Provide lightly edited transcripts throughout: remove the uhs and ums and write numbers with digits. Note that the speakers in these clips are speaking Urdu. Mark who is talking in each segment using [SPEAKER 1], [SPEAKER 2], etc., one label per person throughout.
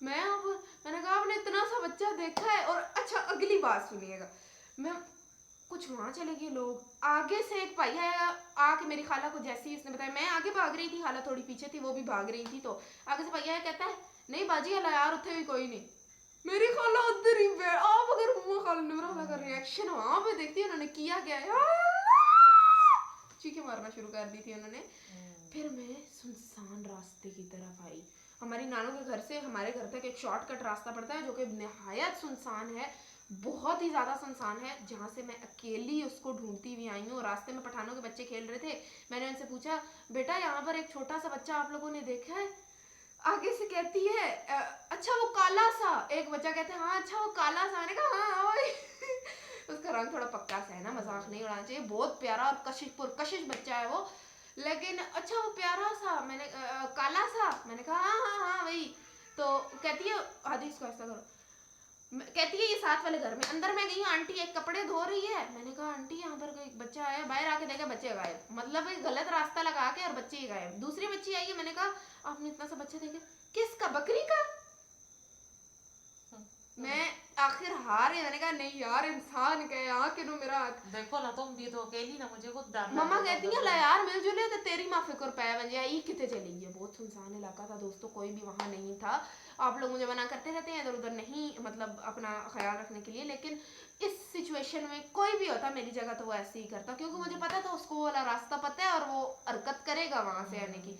[SPEAKER 1] میں نے کہا آپ نے اتنا سا بچہ دیکھا ہے. اور اچھا اگلی بات سنیے گا, میں کچھ وہاں چلے گئے لوگ, آگے سے ایک بھائی آیا آ کے میری خالہ کو جیسے ہی اس نے بتایا, میں آگے بھاگ رہی تھی, خالہ تھوڑی پیچھے تھی, وہ بھی بھاگ رہی تھی, تو آگے سے بھائی آیا کہتا ہے نہیں باجی اللہ یار اتنے بھی کوئی نہیں. میری خالہ ادھر ہی بیٹھ, آپ اگر منہ خالہ نمرہ خالہ کا ریئیکشن وہاں پہ دیکھتی ہے انہوں نے کیا کیا ہے, چیخیں مارنا شروع کر دی تھی انہوں نے. پھر میں سنسان راستے کی طرف آئی. ہماری نانوں کے گھر سے ہمارے گھر تک ایک شارٹ کٹ راستہ پڑتا ہے جو کہ نہایت سنسان ہے, بہت ہی زیادہ سنسان ہے, جہاں سے میں اکیلی اس کو ڈھونڈتی ہوئی آئی ہوں. راستے میں پٹھانوں کے بچے کھیل رہے تھے, میں نے ان سے پوچھا بیٹا یہاں پر ایک چھوٹا سا بچہ آپ لوگوں نے دیکھا ہے؟ آگے سے کہتی ہے اچھا وہ کالا سا, ایک بچہ کہتے ہیں ہاں اچھا وہ کالا سا. میں نے کہا ہاں وہی. اس کا رنگ تھوڑا پکا سا ہے نا, مذاق نہیں اڑانا چاہیے, بہت پیارا اور کشش پرکشش بچہ ہے وہ, لیکن اچھا وہ پیارا سا, میں نے کالا سا, میں نے کہا ہاں ہاں ہاں وہی. تو کہتی ہے حدیث کو ایسا کرو, کہتی ہے یہ ساتھ والے گھر میں. اندر میں گئی ہوں, آنٹی ایک کپڑے دھو رہی ہے. میں نے کہا آنٹی یہاں پر کوئی بچہ آیا, باہر آ کے دیکھا بچے غائب, مطلب غلط راستہ لگا کے اور بچے ہی غائب. دوسری بچی آئی ہے, میں نے کہا آپ نے اتنا سا بچہ دیکھا, کس کا, بکری کا. میں آخر ہار ہے, میں نے کہا نہیں یار انسان کا یہاں کہ میرا ہاتھ
[SPEAKER 2] دیکھو نا تم بھی تو اکیلی نا, مجھے خود ڈر
[SPEAKER 1] ماما کہتی ہیں لا یار مل جلے تو تیری ماں فکر پایا بن جائے, یہ کتے چلی گئی. بہت سنسان علاقہ تھا دوستوں, کوئی بھی وہاں نہیں تھا. آپ لوگ مجھے منع کرتے رہتے ہیں ادھر ادھر نہیں, مطلب اپنا خیال رکھنے کے لیے, لیکن اس سچویشن میں کوئی بھی ہوتا میری جگہ تو وہ ایسے ہی کرتا, کیونکہ مجھے پتا تھا اس کو والا راستہ پتا ہے اور وہ حرکت کرے گا وہاں سے آنے کی.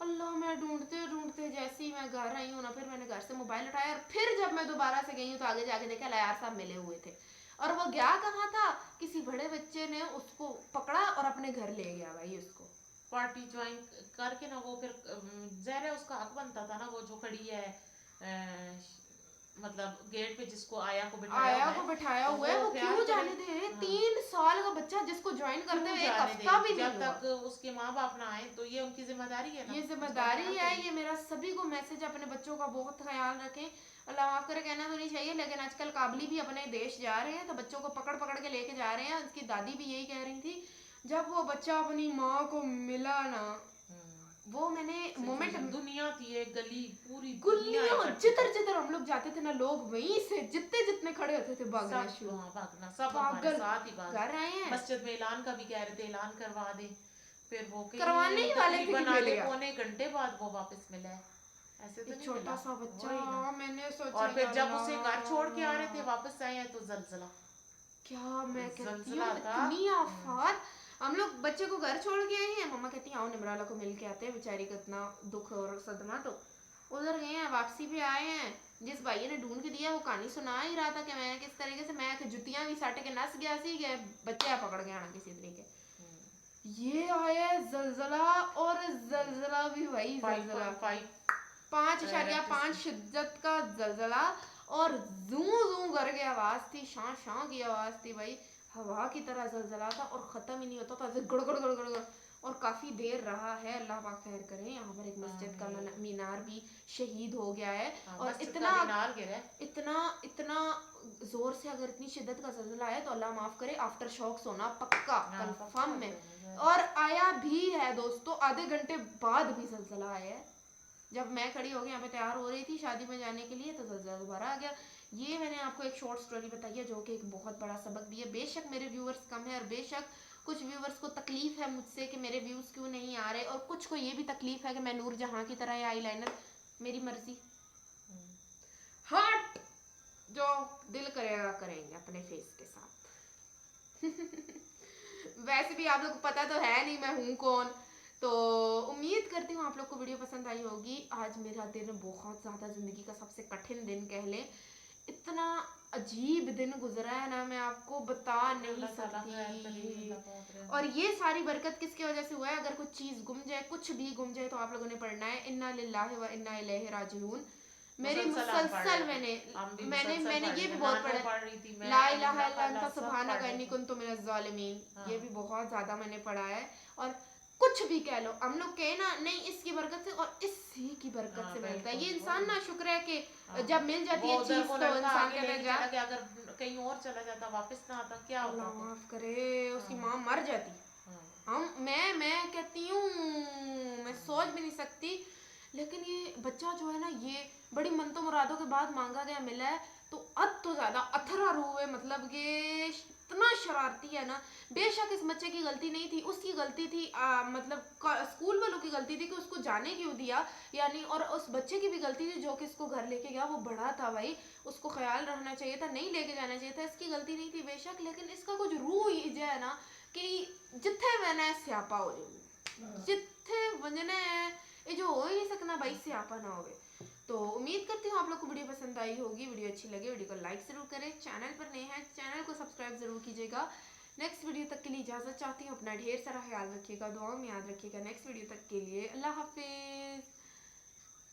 [SPEAKER 1] اللہ میں ڈھونڈتے ڈھونڈتے جیسے ہی میں گھر آئی ہوں نا, پھر میں نے گھر سے موبائل اٹھایا, اور پھر جب میں دوبارہ سے گئی ہوں تو آگے جا کے دیکھا لیار صاحب ملے ہوئے تھے. اور وہ گیا کہاں تھا, کسی بڑے بچے نے اس کو پکڑا اور اپنے گھر لے گیا بھائی اس کو.
[SPEAKER 2] پارٹی جوائن کر کے نا, وہ پھر ظاہر ہے اس کا حق بنتا تھا نا, وہ جو کھڑی ہے مطلب گیٹ پہ جس کو آیا کو
[SPEAKER 1] بٹھایا ہوا ہے, وہ کیوں جانے دے. 3 سال کا بچہ جس کو جوائن کرتے ہوئے ایک ہفتہ بھی نہیں ہوا,
[SPEAKER 2] جب تک اس کے ماں باپ نہ آئے تو یہ ان کی ذمہ داری ہے نا,
[SPEAKER 1] یہ ذمہ داری ہے. یہ میرا سبھی کو میسج, اپنے بچوں کا بہت خیال رکھیں. اللہ معاف کرے کہنا تو نہیں چاہیے, لیکن آج کل قابلی بھی اپنے دیش جا رہے ہیں تو بچوں کو پکڑ پکڑ کے لے کے جا رہے ہیں. اس کی دادی بھی یہی کہہ رہی تھی, جب وہ بچہ اپنی ماں کو ملا نا, وہ میں نے مومنٹ,
[SPEAKER 2] دنیا تھی ایک گلی پوری
[SPEAKER 1] گلیوں جدھر جدھر ہم لوگ جاتے تھے نا, لوگ وہیں سے جتنے جتنے کھڑے ہوتے تھے بھاگنا شروع,
[SPEAKER 2] بھاگنا سب ہمارے ساتھ ہی بھاگ.
[SPEAKER 1] گھر آئے ہیں,
[SPEAKER 2] مسجد میں اعلان کا بھی کہہ رہے تھے اعلان کروا دیں, پھر وہ
[SPEAKER 1] کروانے ہی والے تھے کہ مل
[SPEAKER 2] آدھے
[SPEAKER 1] گیا.
[SPEAKER 2] پونے گھنٹے بعد وہ واپس ملا ہے, ایسے تو نہیں
[SPEAKER 1] چھوٹا
[SPEAKER 2] ملا.
[SPEAKER 1] سا بچہ, میں نے سوچا
[SPEAKER 2] اور پھر جب اسے گھر چھوڑ کے آ رہے تھے واپس آئے ہیں تو زلزلہ,
[SPEAKER 1] کیا میں کہتی ہوں اتنی آفات. ہم لوگ بچے کو گھر چھوڑ کے آئے ہیں, مما کہتی ہیں آؤ نمرالہ کو مل کے آتے ہیں, بیچاری کو اتنا دکھ اور صدمہ. تو ادھر گئے ہیں, واپسی پہ آئے ہیں, جس بھائی نے ڈھونڈ کے دیا وہ کہانی سنا ہی رہا تھا کہ میں کس طریقے سے, میں جتیاں بھی سٹ کے نس گیا سی گئے, بچہ پکڑ گیا نا کسی طریقے. یہ آیا زلزلہ, اور زلزلہ بھی وہی زلزلہ 5.5 شدت کا زلزلہ, اور زوں زوں کر کے آواز تھی, شاں شاں کی آواز تھی بھائی, ہوا کی طرح زلزلہ تھا, اور ختم ہی نہیں ہوتا تھا, گڑ گڑ گڑ گڑ گڑ, اور کافی دیر رہا ہے. اللہ پاک خیر کرے. یہاں پر ایک مسجد کا مینار بھی شہید ہو گیا ہے, اور اتنا زور سے اگر اتنی شدت کا زلزلہ ہے تو اللہ معاف کرے آفٹر شاک سونا پکا کنفرم میں. اور آیا بھی ہے دوستو, آدھے گھنٹے بعد بھی زلزلہ آیا ہے. جب میں کھڑی ہو گئی یہاں پہ تیار ہو رہی تھی شادی میں جانے کے لیے, تو زلزلہ دوبارہ آ گیا. یہ میں نے آپ کو ایک شارٹ سٹوری بتائی ہے جو کہ ایک بہت بڑا سبق بھی ہے. بے شک میرے ویورز کم ہے, اور بے شک کچھ ویورز کو تکلیف ہے مجھ سے کہ میرے ویوز کیوں نہیں آ رہے, اور کچھ کو یہ بھی تکلیف ہے کہ میں نور جہاں کی طرح آئی لائنر, میری مرضی, ہٹ جو دل کرے گا کریں گے اپنے فیس کے ساتھ. ویسے بھی آپ لوگ کو پتا تو ہے نہیں میں ہوں کون. تو امید کرتی ہوں آپ لوگ کو ویڈیو پسند آئی ہوگی. آج میرا دن بہت زیادہ زندگی کا سب سے کٹھن دن کہہ لیں, اتنا عجیب دن گزرا ہے نا, میں آپ کو بتا نہیں سکتی. اور یہ ساری برکت کس کی وجہ سے ہوا ہے, اگر کچھ چیز گم جائے, کچھ بھی گم جائے, تو آپ لوگوں نے پڑھنا ہے انا للہ و انا الیہ راجعون. میری مسلسل میں نے یہ بھی بہت پڑھا, لا الہ الا انت سبحانک انی کنت من الظالمین, یہ بھی بہت زیادہ میں نے پڑھا ہے. اور کچھ بھی کہہ لو, ہم لوگ کہیں نا نہیں اس کی برکت سے, اور اسی کی برکت سے ملتا ہے. یہ انسان نا شکر ہے کہ جب مل جاتی ہے چیز تو انسان کہتا ہے جا,
[SPEAKER 2] اگر کہیں اور چلا جاتا واپس نہ آتا کیا ہوتا.
[SPEAKER 1] اللہ معاف کرے, اس کی ماں مر جاتی. میں کہتی ہوں, میں سوچ بھی نہیں سکتی. لیکن یہ بچہ جو ہے نا یہ بڑی منتوں مرادوں کے بعد مانگا گیا ملا ہے تو اد تو زیادہ اتھرا روح ہے، مطلب کہ اتنا شرارتی ہے نا. بے شک اس بچے کی غلطی نہیں تھی، اس کی غلطی تھی مطلب اسکول والوں کی غلطی تھی کہ اس کو جانے کیوں دیا یعنی، اور اس بچے کی بھی غلطی تھی جو کہ اس کو گھر لے کے گیا. وہ بڑا تھا بھائی، اس کو خیال رکھنا چاہیے تھا، نہیں لے کے جانا چاہیے تھا. اس کی غلطی نہیں تھی بے شک، لیکن اس کا کچھ روح ہی جو ہے نا کہ جتھے وینا سیاپا ہو جائے، جتھے ونجنا ہے یہ جو ہو ہی نہیں سکنا بھائی سیاپا نہ ہوئے. تو امید کرتی ہوں آپ لوگ کو ویڈیو پسند آئی ہوگی. ویڈیو اچھی لگے ویڈیو کو لائک ضرور کریں، چینل پر نئے ہیں چینل کو سبسکرائب ضرور کیجیے گا. نیکسٹ ویڈیو تک کے لیے اجازت چاہتی ہوں، اپنا ڈھیر سارا خیال رکھیے گا، دعاؤں میں یاد رکھیے گا. نیکسٹ ویڈیو تک کے لیے اللہ حافظ.